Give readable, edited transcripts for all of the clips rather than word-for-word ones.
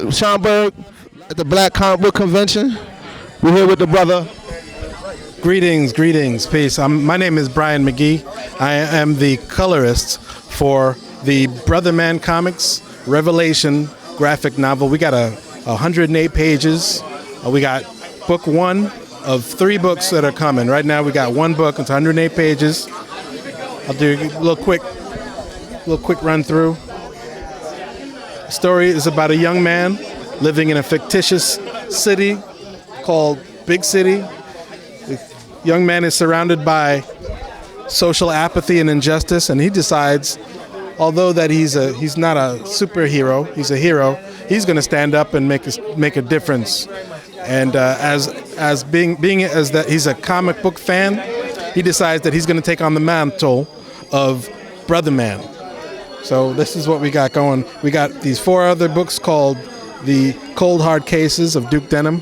Schaumburg at the Black Comic Book Convention. We're here with the brother. Greetings, peace. My name is Brian McGee. I am the colorist for the Brother Man Comics Revelation graphic novel. We got 108 pages. We got book one of 3 books that are coming. Right now we got 1 book. It's 108 pages. I'll do a little quick run through. The story is about a young man living in a fictitious city called Big City. The young man is surrounded by social apathy and injustice, and he decides, although that he's not a superhero, he's a hero. He's going to stand up and make a difference. And as that he's a comic book fan, he decides that he's going to take on the mantle of Brother Man. So this is what we got going. We got these 4 other books called The Cold Hard Cases of Duke Denham.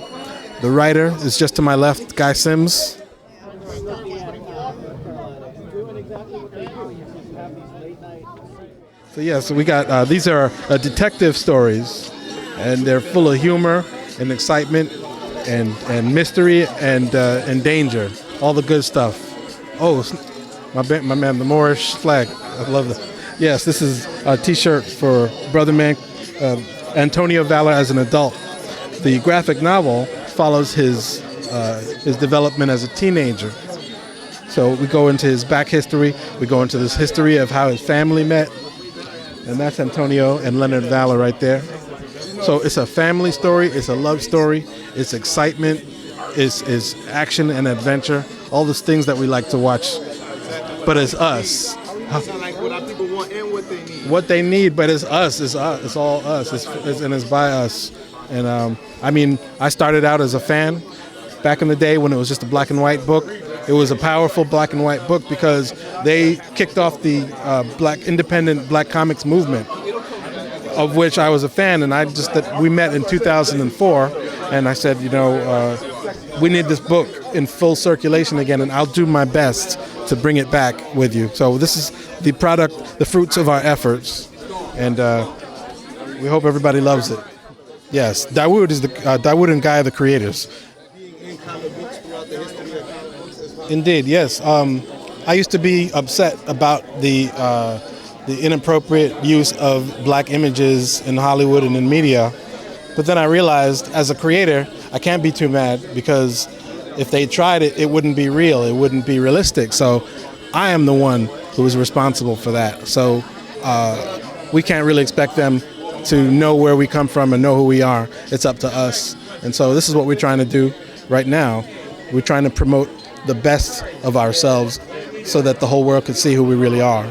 The writer is just to my left, Guy Sims. So we got these are detective stories, and they're full of humor and excitement and mystery and danger, all the good stuff. Oh, my man, the Moorish flag. I love that. Yes, this is a T-shirt for Brother Man, Antonio Valor as an adult. The graphic novel follows his development as a teenager. So we go into his back history. We go into this history of how his family met, and that's Antonio and Leonard Valor right there. So it's a family story. It's a love story. It's excitement. It's action and adventure. All those things that we like to watch. But it's us. Like what our people want and what they need. What they need, but it's us. It's all us. It's by us. And I started out as a fan back in the day when it was just a black and white book. It was a powerful black and white book because they kicked off the independent black comics movement, of which I was a fan. And we met in 2004, and I said, we need this book in full circulation again, and I'll do my best to bring it back with you. So this is the product, the fruits of our efforts, and we hope everybody loves it. Yes, Dawood and Guy are the creators. Indeed, yes. I used to be upset about the inappropriate use of black images in Hollywood and in media, but then I realized, as a creator, I can't be too mad, because if they tried it, it wouldn't be real. It wouldn't be realistic. So I am the one who is responsible for that. So we can't really expect them to know where we come from and know who we are. It's up to us. And so this is what we're trying to do right now. We're trying to promote the best of ourselves so that the whole world can see who we really are.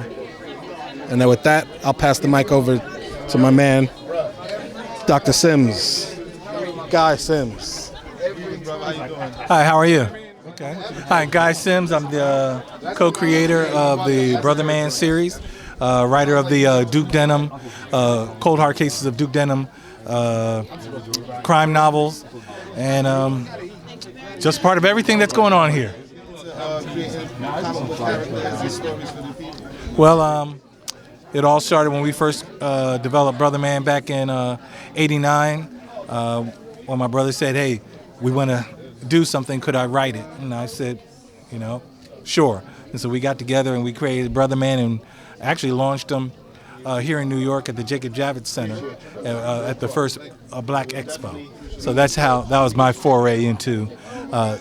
And then with that, I'll pass the mic over to my man, Dr. Sims. Guy Sims. Hi, how are you? Okay. Hi, Guy Sims. I'm the co-creator of the Brother Man series, writer of the Duke Denham, Cold Hard Cases of Duke Denham crime novels, and just part of everything that's going on here. Well, it all started when we first developed Brother Man back in '89. When my brother said, "Hey, we want to do something, could I write it?" And I said, sure. And so we got together and we created Brother Man, and actually launched them here in New York at the Jacob Javits Center at the first Black Expo. So that was my foray into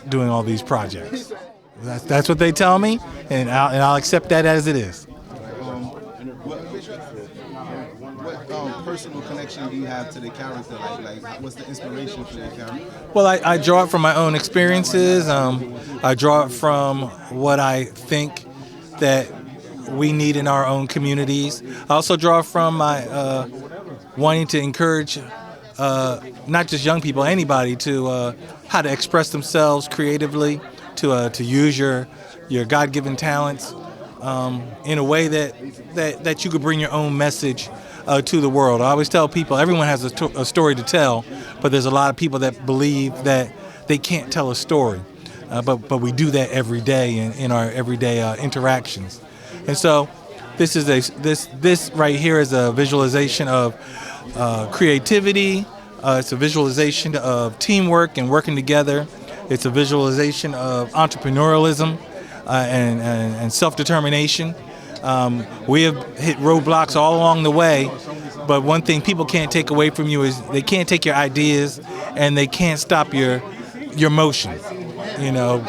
doing all these projects. That's what they tell me, and I'll accept that as it is. What personal connection do you have to the character? Like what's the inspiration for the character? Well, I draw it from my own experiences. I draw it from what I think that we need in our own communities. I also draw from my wanting to encourage not just young people, anybody, to how to express themselves creatively, to use your God-given talents in a way that you could bring your own message to the world. I always tell people, everyone has a story to tell, but there's a lot of people that believe that they can't tell a story. But we do that every day in our everyday interactions. And so this right here is a visualization of creativity, It's a visualization of teamwork and working together. It's a visualization of entrepreneurialism and self-determination. We have hit roadblocks all along the way, but one thing people can't take away from you is they can't take your ideas and they can't stop your motion. You know,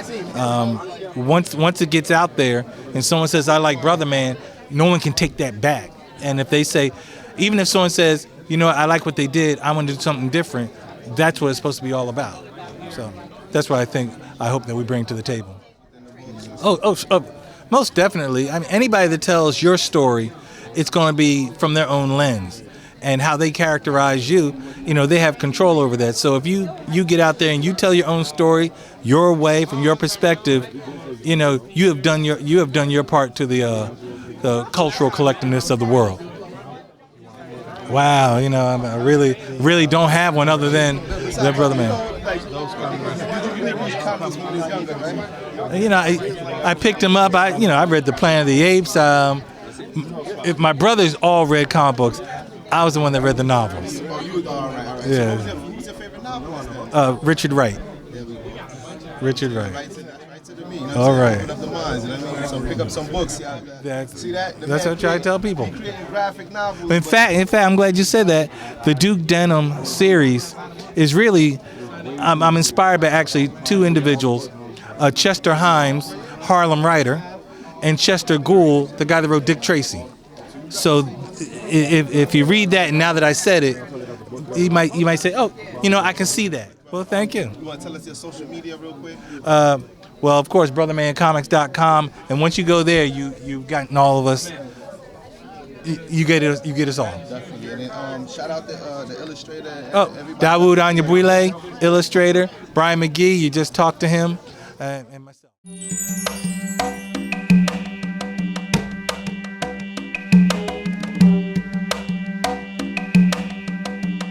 once it gets out there and someone says, "I like Brother Man," no one can take that back. And if they say, even if someone says, "You know, I like what they did, I want to do something different," that's what it's supposed to be all about. So that's what I hope that we bring to the table. Most definitely. I mean, anybody that tells your story, it's going to be from their own lens. And how they characterize you, you know, they have control over that. So if you get out there and you tell your own story, your way, from your perspective, you know, you have done your part to the cultural collectiveness of the world. Wow, you know, I really don't have one other than that Brother Man. You know, I picked him up. I read the Planet of the Apes. If my brothers all read comic books, I was the one that read the novels. Oh, you all right. Yeah. So who's your favorite novelist? Richard Wright. There we go. Richard Wright. Right to the me. You know All what I'm saying? right. Open up the minds. You know what I mean? So pick up some books. See that? That's what I try to tell people. He created graphic novels. In fact, I'm glad you said that. The Duke Denham series is really, I'm inspired by actually two individuals, Chester Himes, Harlem writer, and Chester Gould, the guy that wrote Dick Tracy. So if you read that, and now that I said it, you might say, "Oh, you know, I can see that." Well, thank you. You want to tell us your social media real quick? Well, of course, brothermancomics.com, and once you go there, you've gotten all of us. You get us all. Definitely. And then, shout out the illustrator. Oh, Dawood Anyabwile, illustrator. Brian McGee, you just talked to him, and myself.